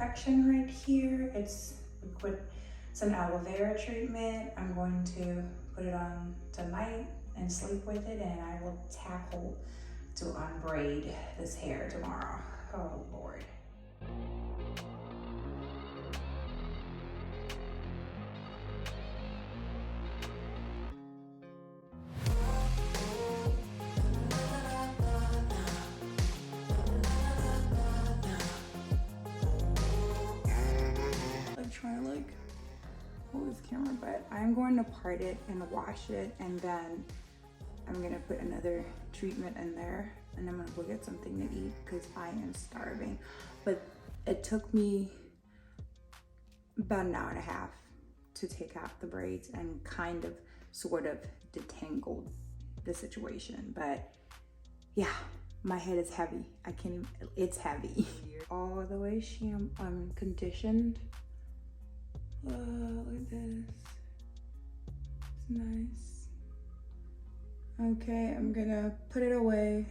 infection right here. It's an aloe vera treatment. I'm going to put it on tonight and sleep with it, and I will tackle to unbraid this hair tomorrow. Oh Lord. Trying to hold this camera, but I'm going to part it and wash it, and then I'm gonna put another treatment in there, and I'm gonna go get something to eat because I am starving. But it took me about an hour and a half to take out the braids and kind of sort of detangle the situation. But yeah, my head is heavy. I can't even, it's heavy. All the way conditioned. Look at this. It's nice. Okay, I'm gonna put it away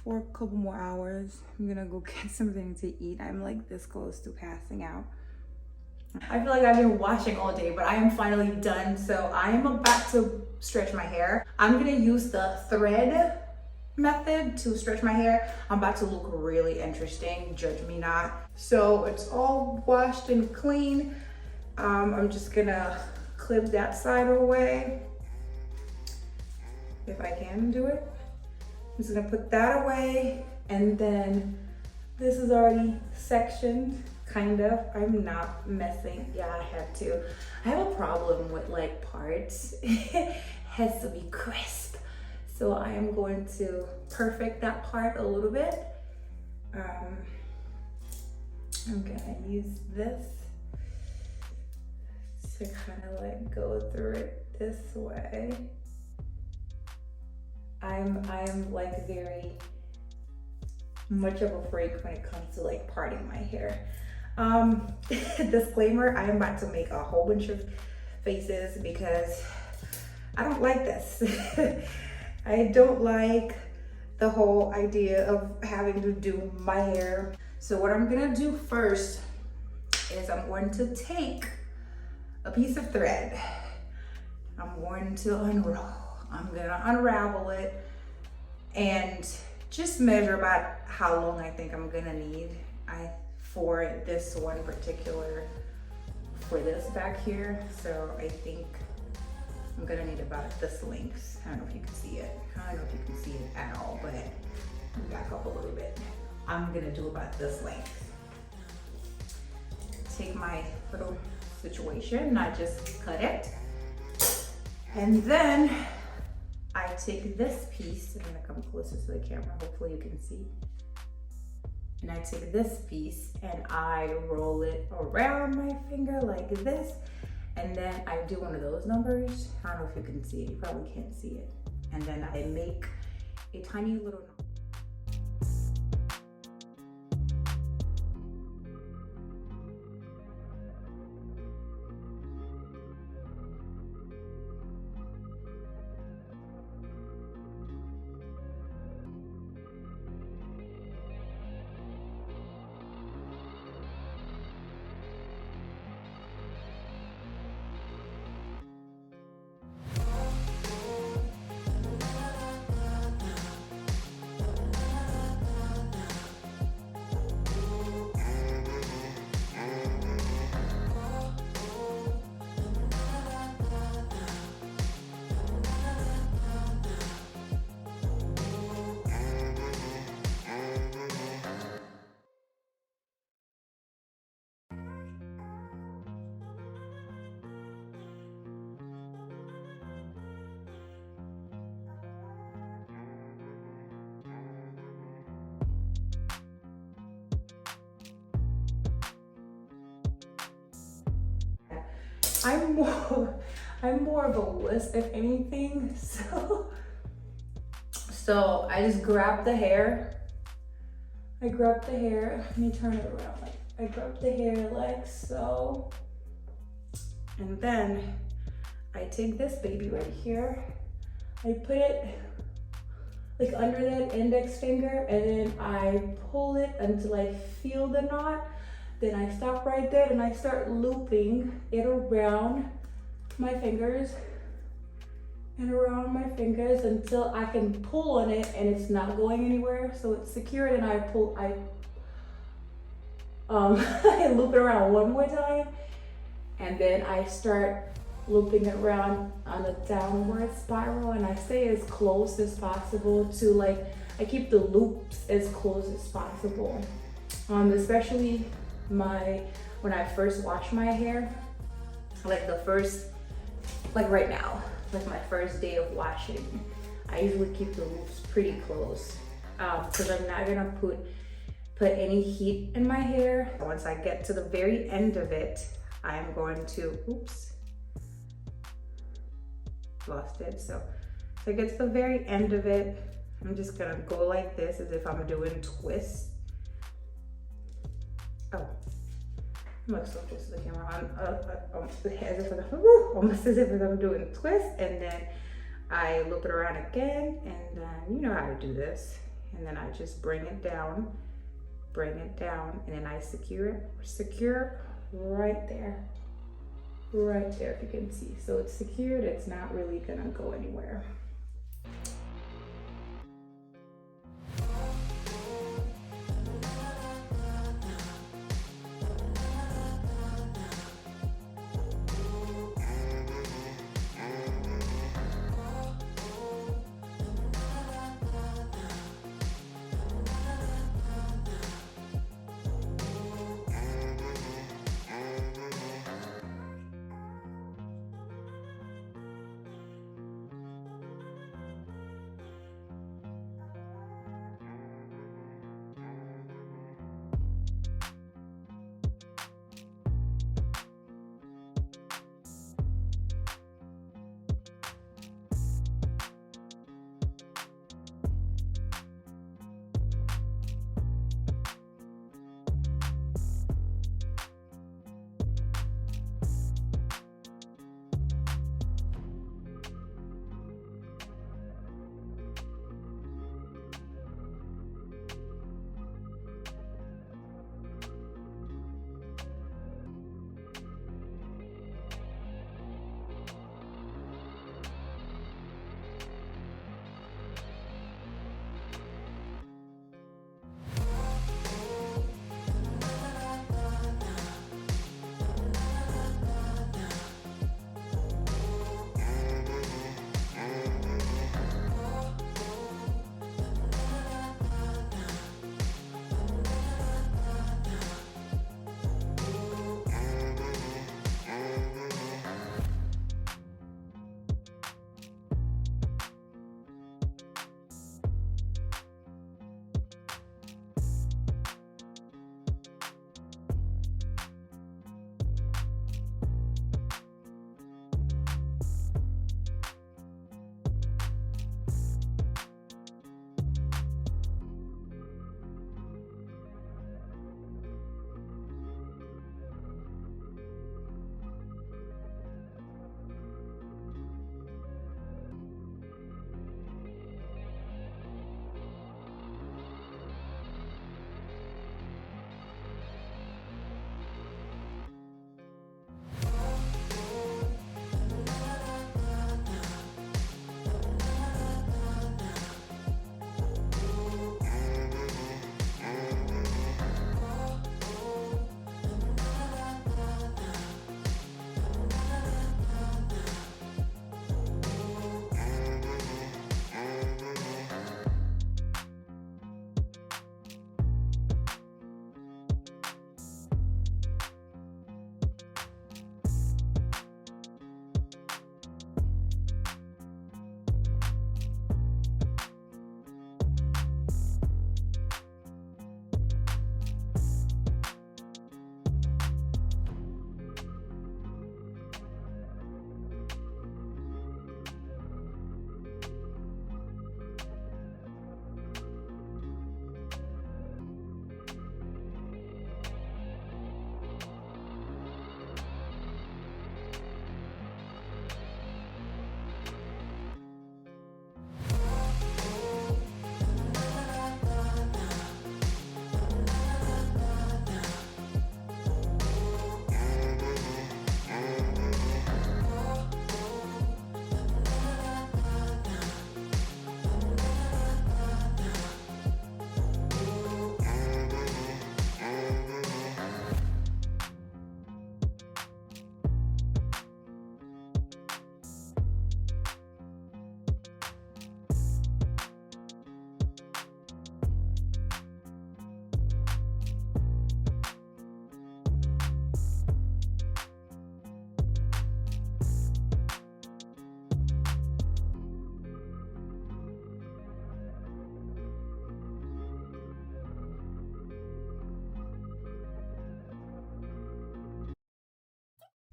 for a couple more hours. I'm gonna go get something to eat. I'm like this close to passing out. I feel like I've been washing all day, but I am finally done. So I am about to stretch my hair. I'm gonna use the thread method to stretch my hair. I'm about to look really interesting, judge me not. So it's all washed and clean. I'm just gonna clip that side away, if I can do it. I'm just gonna put that away, and then this is already sectioned, kind of. I'm not messing. Yeah, I have to. I have a problem with parts. It has to be crisp. So I am going to perfect that part a little bit. I'm gonna use this to kind of go through it this way. I'm very much of a freak when it comes to parting my hair. Disclaimer, I am about to make a whole bunch of faces because I don't like this. I don't like the whole idea of having to do my hair. So what I'm gonna do first is I'm going to take a piece of thread. I'm going to unroll. I'm gonna unravel it and just measure about how long I think I'm gonna need for this one particular, for this back here. So I think I'm gonna need about this length. I don't know if you can see it. I don't know if you can see it at all, but back up a little bit. I'm gonna do about this length. Take my little situation, not just cut it. And then I take this piece, I'm gonna come closer to the camera, hopefully you can see. And I take this piece and I roll it around my finger like this. And then I do one of those numbers. I don't know if you can see it, you probably can't see it. And then I make a tiny little I'm more of a wuss if anything. So I just grab the hair. Let me turn it around. I grab the hair like so. And then I take this baby right here. I put it under that index finger, and then I pull it until I feel the knot. Then I stop right there and I start looping it around my fingers and around my fingers until I can pull on it and it's not going anywhere. So it's secured, and I I loop it around one more time, and then I start looping it around on a downward spiral, and I stay as close as possible to, like, I keep the loops as close as possible. Especially when I first wash my hair, like right now, like my first day of washing, I usually keep the loops pretty close because I'm not gonna put any heat in my hair. Once I get to the very end of it, I'm going to, oops, lost it. So I get to the very end of it, I'm just gonna go like this as if I'm doing twists. Oh, I'm like so close to the camera. Almost as if I'm doing a twist, and then I loop it around again, and then you know how to do this. And then I just bring it down, and then I secure right there, if you can see. So it's secured, it's not really gonna go anywhere.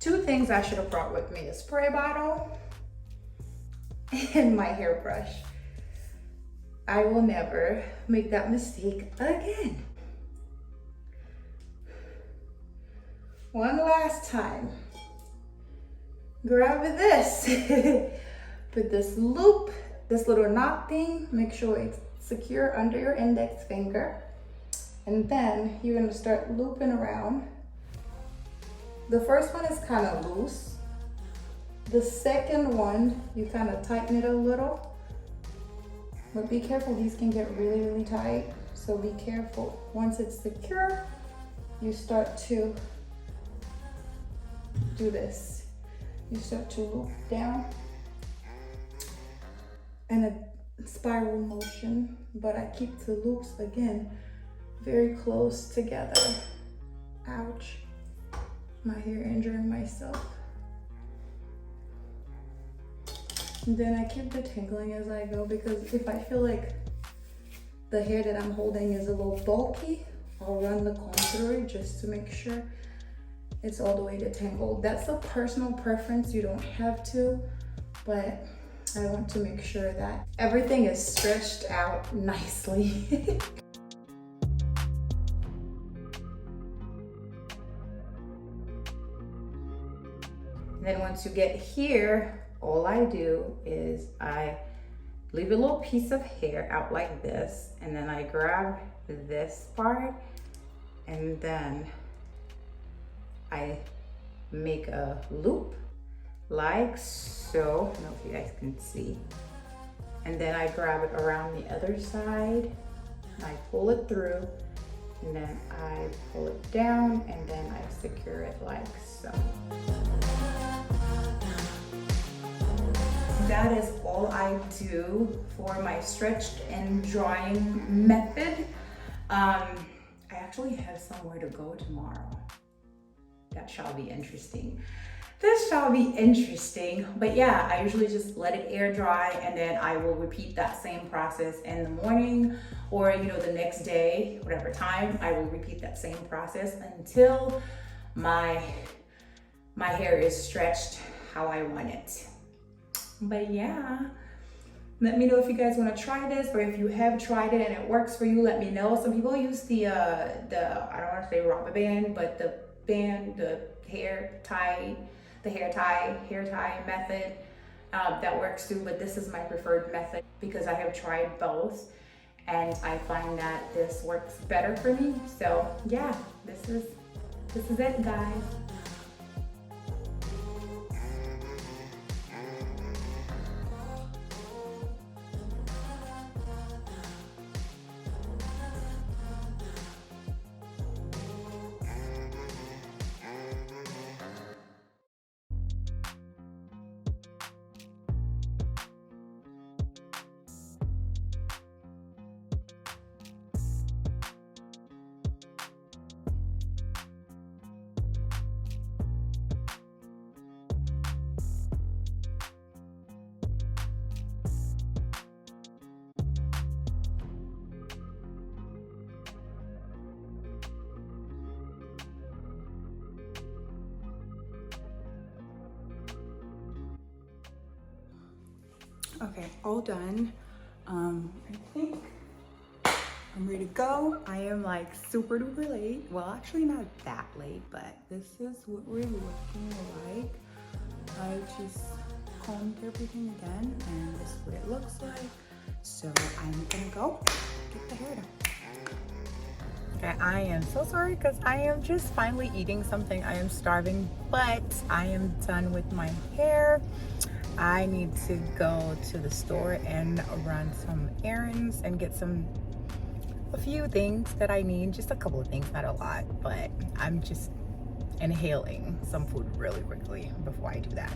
Two things I should have brought with me: a spray bottle and my hairbrush. I will never make that mistake again. One last time. Grab this. Put this loop, this little knot thing, make sure it's secure under your index finger. And then you're gonna start looping around. The first one is kind of loose. The second one, you kind of tighten it a little. But be careful, these can get really, really tight. So be careful. Once it's secure, you start to do this. You start to loop down in a spiral motion, but I keep the loops again very close together. Ouch, my hair injuring myself. And then I keep detangling as I go, because if I feel like the hair that I'm holding is a little bulky, I'll run the comb through it just to make sure it's all the way detangled. That's a personal preference, you don't have to, but I want to make sure that everything is stretched out nicely. And then once you get here, all I do is I leave a little piece of hair out like this, and then I grab this part, and then I make a loop like so. I don't know if you guys can see. And then I grab it around the other side, and I pull it through, and then I pull it down, and then I secure it like so. That is all I do for my stretched and drying method. I actually have somewhere to go tomorrow. That shall be interesting. This shall be interesting. But yeah, I usually just let it air dry, and then I will repeat that same process in the morning, or the next day, whatever time, I will repeat that same process until my hair is stretched how I want it. But yeah, let me know if you guys want to try this, or if you have tried it and it works for you, let me know. Some people use the I don't want to say rubber band, but the hair tie method, that works too. But this is my preferred method because I have tried both, and I find that this works better for me. So yeah, this is it, guys. Okay, all done. I think I'm ready to go. I am like super duper late. Well, actually not that late, but this is what we're looking like. I just combed everything again, and this is what it looks like. So I'm gonna go get the hair done. Okay, I am so sorry because I am just finally eating something. I am starving, but I am done with my hair. I need to go to the store and run some errands and get a few things that I need. Just a couple of things, not a lot, but I'm just inhaling some food really quickly before I do that.